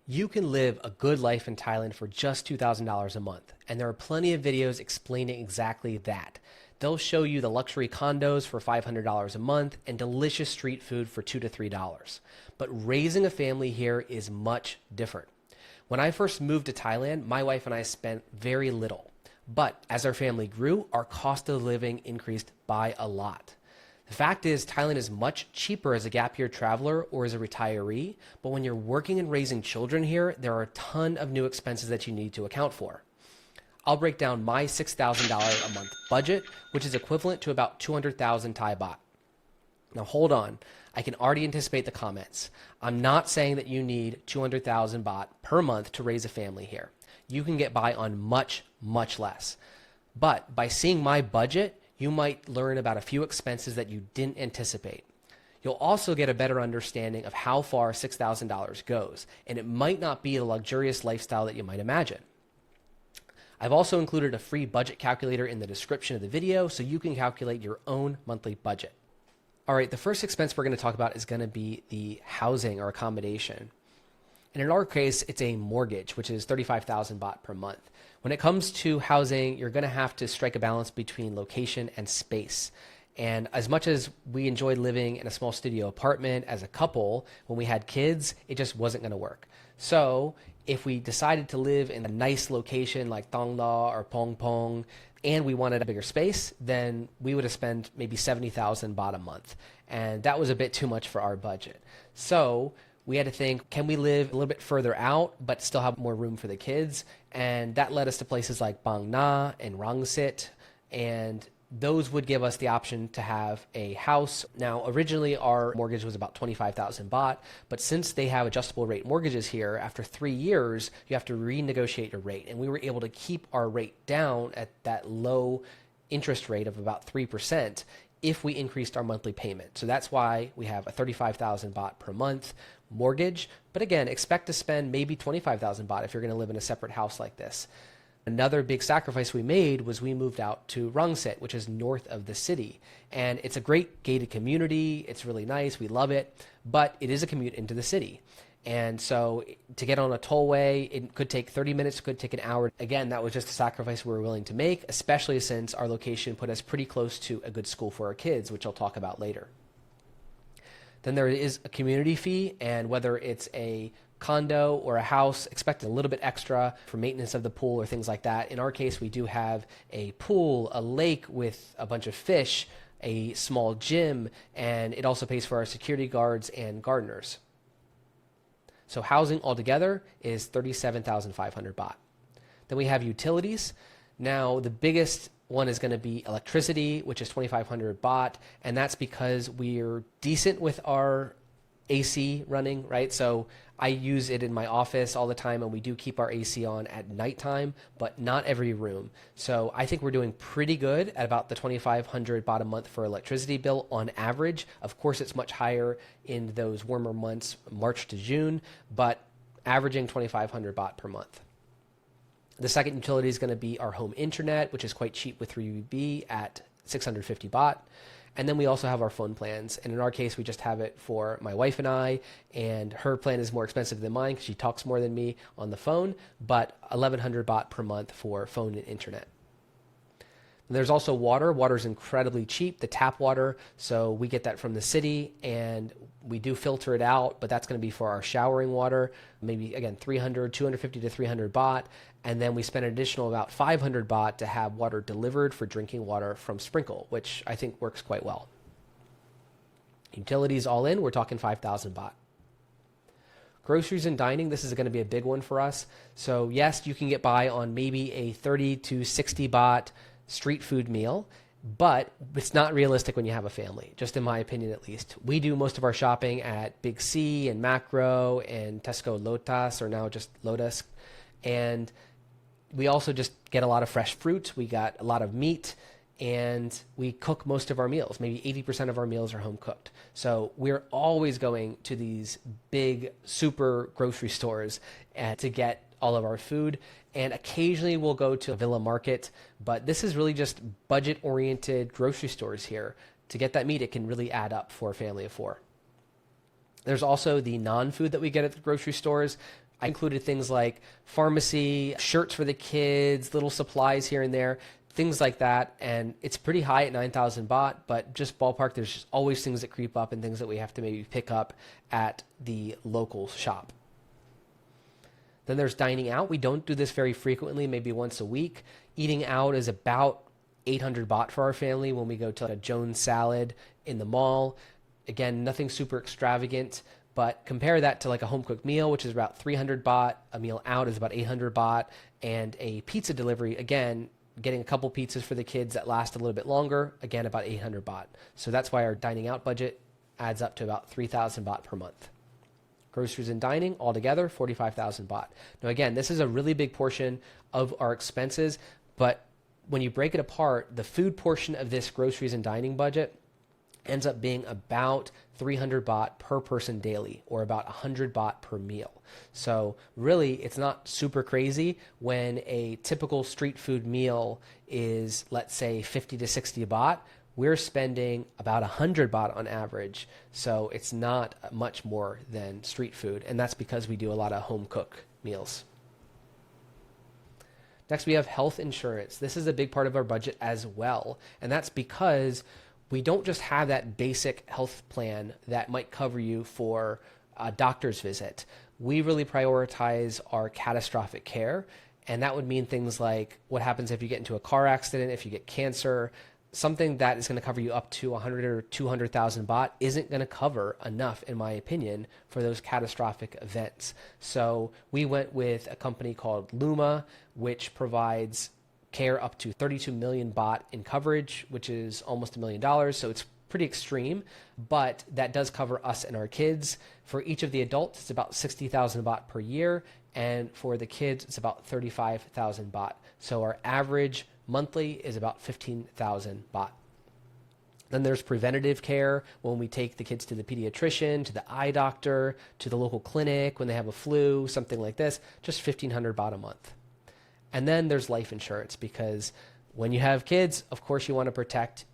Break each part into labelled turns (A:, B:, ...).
A: You can live a good life in Thailand for just $2,000 a month, and there are plenty of videos explaining exactly that. They'll show you the luxury condos for $500 a month and delicious street food for $2 to $3. But raising a family here is much different. When I first moved to Thailand, my wife and I spent very little. But as our family grew, our cost of living increased by a lot. The fact is, Thailand is much cheaper as a gap year traveler or as a retiree, but when you're working and raising children here, there are a ton of new expenses that you need to account for. I'll break down my $6,000 a month budget, which is equivalent to about 200,000 Thai baht. Now hold on, I can already anticipate the comments. I'm not saying that you need 200,000 baht per month to raise a family here. You can get by on much, much less. But by seeing my budget, you might learn about a few expenses that you didn't anticipate. You'll also get a better understanding of how far $6,000 goes, and it might not be the luxurious lifestyle that you might imagine. I've also included a free budget calculator in the description of the video so you can calculate your own monthly budget. All right, the first expense we're going to talk about is going to be the housing or accommodation. And in our case, it's a mortgage, which is 35,000 baht per month. When it comes to housing, you're going to have to strike a balance between location and space. And as much as we enjoyed living in a small studio apartment as a couple, when we had kids, it just wasn't going to work. So if we decided to live in a nice location like Thong La or Pong Pong, and we wanted a bigger space, then we would have spent maybe 70,000 baht a month. And that was a bit too much for our budget. So we had to think, can we live a little bit further out, but still have more room for the kids? And that led us to places like Bang Na and Rangsit. And those would give us the option to have a house. Now, originally our mortgage was about 25,000 baht, but since they have adjustable rate mortgages here, after 3 years, you have to renegotiate your rate. And we were able to keep our rate down at that low interest rate of about 3% if we increased our monthly payment. So that's why we have a 35,000 baht per month mortgage. But again, expect to spend maybe 25,000 baht if you're going to live in a separate house like this. Another big sacrifice we made was we moved out to Rangsit, which is north of the city. And it's a great gated community. It's really nice. We love it. But it is a commute into the city. And so to get on a tollway, it could take 30 minutes, could take an hour. Again, that was just a sacrifice we were willing to make, especially since our location put us pretty close to a good school for our kids, which I'll talk about later. Then there is a community fee, and whether it's a condo or a house, expect a little bit extra for maintenance of the pool or things like that. In our case, we do have a pool, a lake with a bunch of fish, a small gym, and it also pays for our security guards and gardeners. So housing altogether is 37,500 baht. Then we have utilities. Now, the biggest one is going to be electricity, which is 2,500 baht, and that's because we're decent with our AC running, right? So I use it in my office all the time, and we do keep our AC on at nighttime, but not every room. So I think we're doing pretty good at about the 2,500 baht a month for electricity bill on average. Of course, it's much higher in those warmer months, March to June, but averaging 2,500 baht per month. The second utility is going to be our home internet, which is quite cheap with 3BB at 650 baht. And then we also have our phone plans. And in our case, we just have it for my wife and I. And her plan is more expensive than mine because she talks more than me on the phone, but 1,100 baht per month for phone and internet. There's also water. Water is incredibly cheap, the tap water. So we get that from the city and we do filter it out, but that's going to be for our showering water. Maybe, again, 250 to 300 baht. And then we spend an additional about 500 baht to have water delivered for drinking water from Sprinkle, which I think works quite well. Utilities all in, we're talking 5,000 baht. Groceries and dining, this is going to be a big one for us. So yes, you can get by on maybe a 30 to 60 baht street food meal, but it's not realistic when you have a family, just in my opinion at least. We do most of our shopping at Big C and Macro and Tesco Lotus, or now just Lotus. And we also just get a lot of fresh fruit. We got a lot of meat, and we cook most of our meals. Maybe 80% of our meals are home cooked. So we're always going to these big, super grocery stores to get all of our food. And occasionally we'll go to a Villa Market, but this is really just budget-oriented grocery stores here. To get that meat, it can really add up for a family of 4. There's also the non-food that we get at the grocery stores. I included things like pharmacy, shirts for the kids, little supplies here and there, things like that. And it's pretty high at 9,000 baht, but just ballpark, there's just always things that creep up and things that we have to maybe pick up at the local shop. Then there's dining out. We don't do this very frequently, maybe once a week. Eating out is about 800 baht for our family when we go to a Jones salad in the mall. Again, nothing super extravagant, but compare that to like a home cooked meal, which is about 300 baht. A meal out is about 800 baht. And a pizza delivery, again, getting a couple pizzas for the kids that last a little bit longer, again, about 800 baht. So that's why our dining out budget adds up to about 3,000 baht per month. Groceries and dining altogether, 45,000 baht. Now, again, this is a really big portion of our expenses, but when you break it apart, the food portion of this groceries and dining budget ends up being about 300 baht per person daily, or about 100 baht per meal. So really, it's not super crazy when a typical street food meal is, let's say, 50 to 60 baht. We're spending about 100 baht on average. So it's not much more than street food. And that's because we do a lot of home cook meals. Next, we have health insurance. This is a big part of our budget as well. And that's because we don't just have that basic health plan that might cover you for a doctor's visit. We really prioritize our catastrophic care. And that would mean things like what happens if you get into a car accident, if you get cancer. Something that is going to cover you up to 100 or 200,000 baht isn't going to cover enough, in my opinion, for those catastrophic events. So we went with a company called Luma, which provides care up to 32 million baht in coverage, which is almost $1 million. So it's pretty extreme, but that does cover us and our kids. For each of the adults, it's about 60,000 baht per year. And for the kids, it's about 35,000 baht. So our average monthly is about 15,000 baht. Then there's preventative care when we take the kids to the pediatrician, to the eye doctor, to the local clinic when they have a flu, something like this, just 1,500 baht a month. And then there's life insurance, because when you have kids, of course you want to protect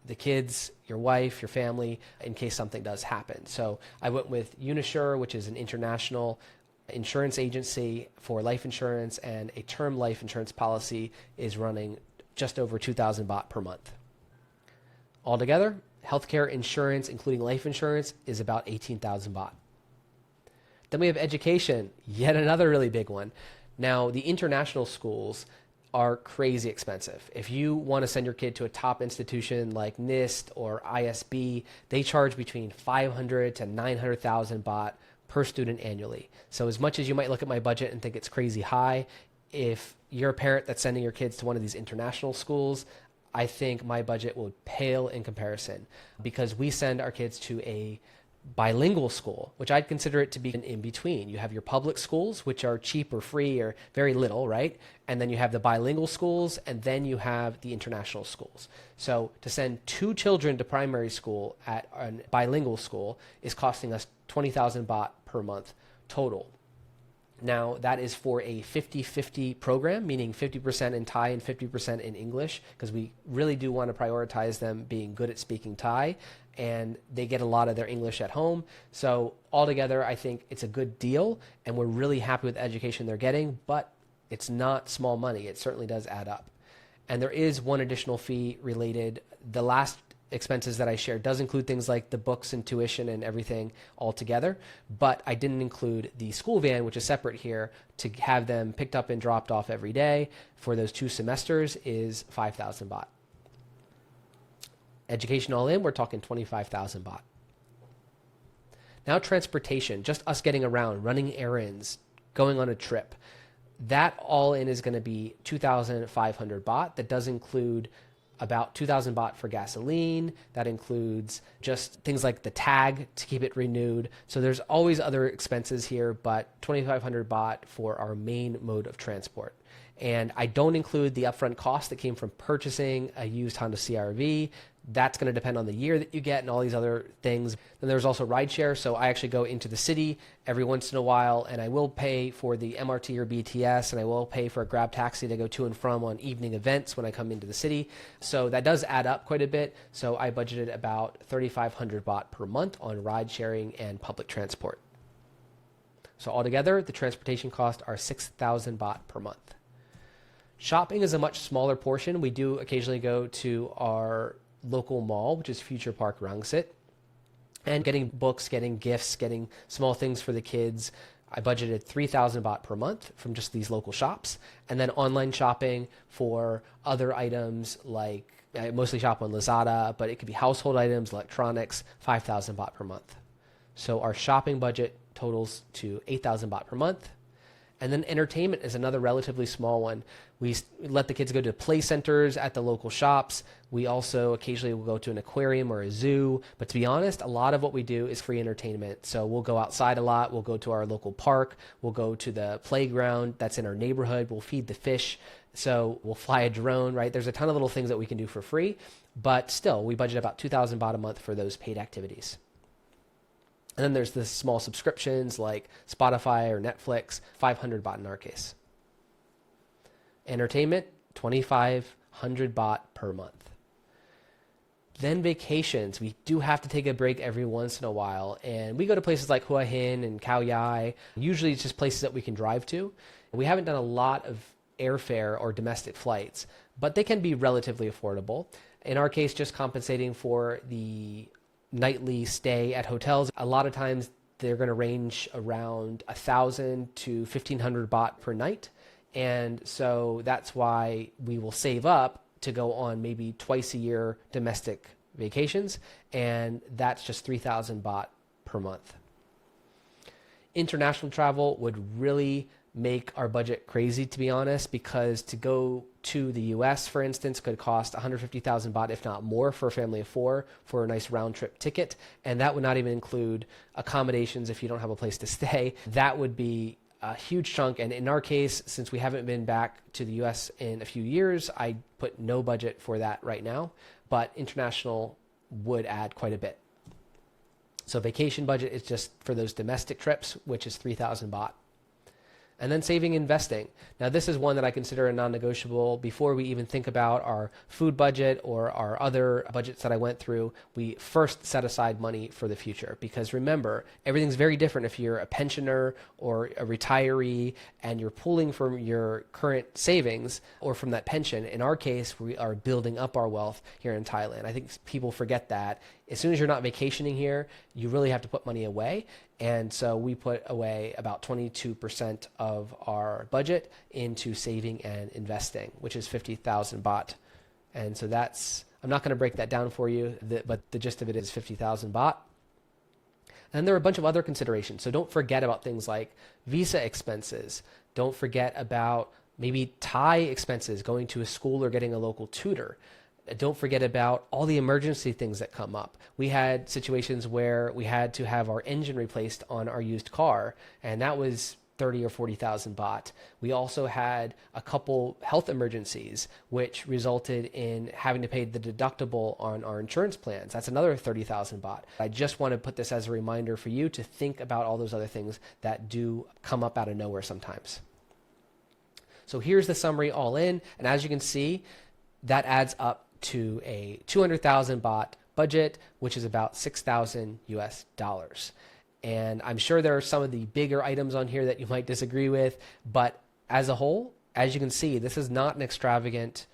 A: the kids, your wife, your family, in case something does happen. So I went with Unisure, which is an international insurance agency for life insurance, and a term life insurance policy is running just over 2,000 baht per month. Altogether, healthcare insurance, including life insurance, is about 18,000 baht. Then we have education, yet another really big one. Now, the international schools are crazy expensive. If you want to send your kid to a top institution like NIST or ISB, they charge between 500 to 900,000 baht per student annually. So as much as you might look at my budget and think it's crazy high, if you're a parent that's sending your kids to one of these international schools, I think my budget will pale in comparison, because we send our kids to a bilingual school, which I'd consider it to be an in-between. You have your public schools, which are cheap or free or very little, right? And then you have the bilingual schools, and then you have the international schools. So to send 2 children to primary school at a bilingual school is costing us 20,000 baht per month total. Now, that is for a 50-50 program, meaning 50% in Thai and 50% in English, because we really do want to prioritize them being good at speaking Thai, and they get a lot of their English at home. So altogether, I think it's a good deal, and we're really happy with the education they're getting, but it's not small money. It certainly does add up. And there is one additional fee related. The last expenses that I shared does include things like the books and tuition and everything all together, but I didn't include the school van, which is separate here, to have them picked up and dropped off every day for those 2 semesters is 5,000 baht. Education all in, we're talking 25,000 baht. Now transportation, just us getting around, running errands, going on a trip. That all in is going to be 2,500 baht. That does include about 2,000 baht for gasoline. That includes just things like the tag to keep it renewed. So there's always other expenses here, but 2,500 baht for our main mode of transport. And I don't include the upfront cost that came from purchasing a used Honda CR-V. That's going to depend on the year that you get and all these other things. Then there's also rideshare. So I actually go into the city every once in a while, and I will pay for the MRT or BTS, and I will pay for a Grab taxi to go to and from on evening events when I come into the city. So that does add up quite a bit. So I budgeted about 3,500 baht per month on ride sharing and public transport. So altogether, the transportation costs are 6,000 baht per month. Shopping is a much smaller portion. We do occasionally go to our local mall, which is Future Park Rangsit, and getting books, getting gifts, getting small things for the kids. I budgeted 3,000 baht per month from just these local shops. And then online shopping for other items like, I mostly shop on Lazada, but it could be household items, electronics, 5,000 baht per month. So our shopping budget totals to 8,000 baht per month. And then entertainment is another relatively small one. We let the kids go to play centers at the local shops. We also occasionally will go to an aquarium or a zoo. But to be honest, a lot of what we do is free entertainment. So we'll go outside a lot. We'll go to our local park. We'll go to the playground that's in our neighborhood. We'll feed the fish. So we'll fly a drone, right? There's a ton of little things that we can do for free. But still, we budget about 2,000 baht a month for those paid activities. And then there's the small subscriptions like Spotify or Netflix, 500 baht in our case. Entertainment, 2,500 baht per month. Then vacations. We do have to take a break every once in a while. And we go to places like Hua Hin and Khao Yai. Usually it's just places that we can drive to. We haven't done a lot of airfare or domestic flights, but they can be relatively affordable. In our case, just compensating for the nightly stay at hotels. A lot of times they're going to range around 1,000 to 1,500 baht per night. And so that's why we will save up to go on maybe twice a year domestic vacations. And that's just 3,000 baht per month. International travel would really make our budget crazy, to be honest, because to go to the US, for instance, could cost 150,000 baht, if not more, for a family of 4 for a nice round trip ticket. And that would not even include accommodations if you don't have a place to stay. That would be a huge chunk. And in our case, since we haven't been back to the US in a few years, I put no budget for that right now, but international would add quite a bit. So vacation budget is just for those domestic trips, which is 3,000 baht. And then saving and investing. Now, this is one that I consider a non-negotiable. Before we even think about our food budget or our other budgets that I went through, we first set aside money for the future. Because remember, everything's very different if you're a pensioner or a retiree and you're pulling from your current savings or from that pension. In our case, we are building up our wealth here in Thailand. I think people forget that. As soon as you're not vacationing here, you really have to put money away. And so we put away about 22% of our budget into saving and investing, which is 50,000 baht. And so that's, I'm not going to break that down for you, but the gist of it is 50,000 baht. And there are a bunch of other considerations. So don't forget about things like visa expenses. Don't forget about maybe Thai expenses, going to a school or getting a local tutor. Don't forget about all the emergency things that come up. We had situations where we had to have our engine replaced on our used car, and that was 30 or 40,000 baht. We also had a couple health emergencies, which resulted in having to pay the deductible on our insurance plans. That's another 30,000 baht. I just want to put this as a reminder for you to think about all those other things that do come up out of nowhere sometimes. So here's the summary all in, and as you can see, that adds up to a 200,000 baht budget, which is about 6,000 US dollars. And I'm sure there are some of the bigger items on here that you might disagree with, but as a whole, as you can see, this is not an extravagant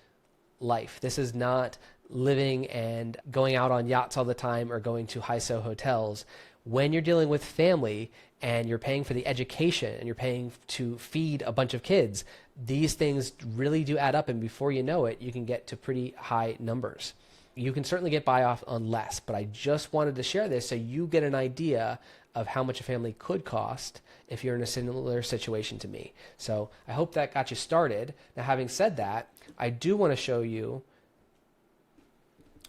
A: life. This is not living and going out on yachts all the time or going to high-so hotels. When you're dealing with family and you're paying for the education and you're paying to feed a bunch of kids, these things really do add up, and before you know it, you can get to pretty high numbers. You can certainly get by off on less, but I just wanted to share this so you get an idea of how much a family could cost if you're in a similar situation to me. So I hope that got you started. Now, having said that, I do want to show you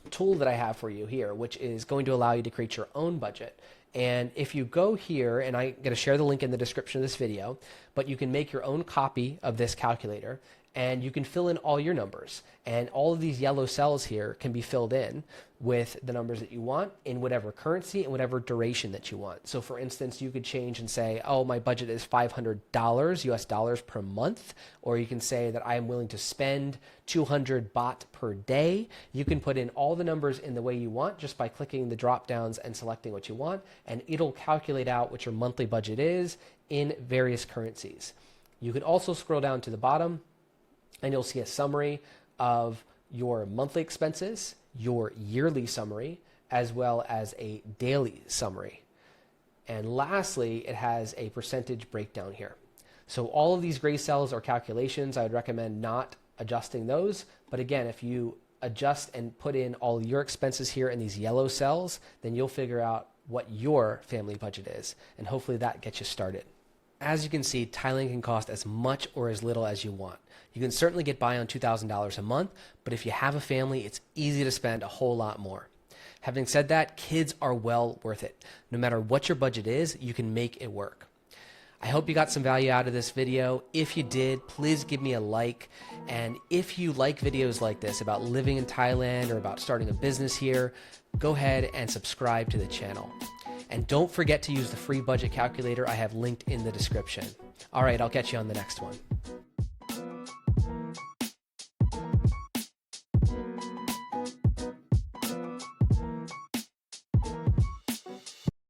A: a tool that I have for you here, which is going to allow you to create your own budget. And if you go here, and I'm going to share the link in the description of this video, but you can make your own copy of this calculator. and you can fill in all your numbers. And all of these yellow cells here can be filled in with the numbers that you want in whatever currency and whatever duration that you want. So for instance, you could change and say, oh, my budget is $500 US dollars per month. Or you can say that I am willing to spend 200 baht per day. You can put in all the numbers in the way you want just by clicking the drop downs and selecting what you want. And it'll calculate out what your monthly budget is in various currencies. You can also scroll down to the bottom and you'll see a summary of your monthly expenses, your yearly summary, as well as a daily summary. And lastly, it has a percentage breakdown here. So all of these gray cells are calculations. I would recommend not adjusting those. But again, if you adjust and put in all your expenses here in these yellow cells, then you'll figure out what your family budget is. And hopefully that gets you started. As you can see, Thailand can cost as much or as little as you want. You can certainly get by on $2,000 a month, but if you have a family, it's easy to spend a whole lot more. Having said that, kids are well worth it. No matter what your budget is, you can make it work. I hope you got some value out of this video. If you did, please give me a like. And if you like videos like this about living in Thailand or about starting a business here, go ahead and subscribe to the channel. And don't forget to use the free budget calculator I have linked in the description. All right, I'll catch you on the next one.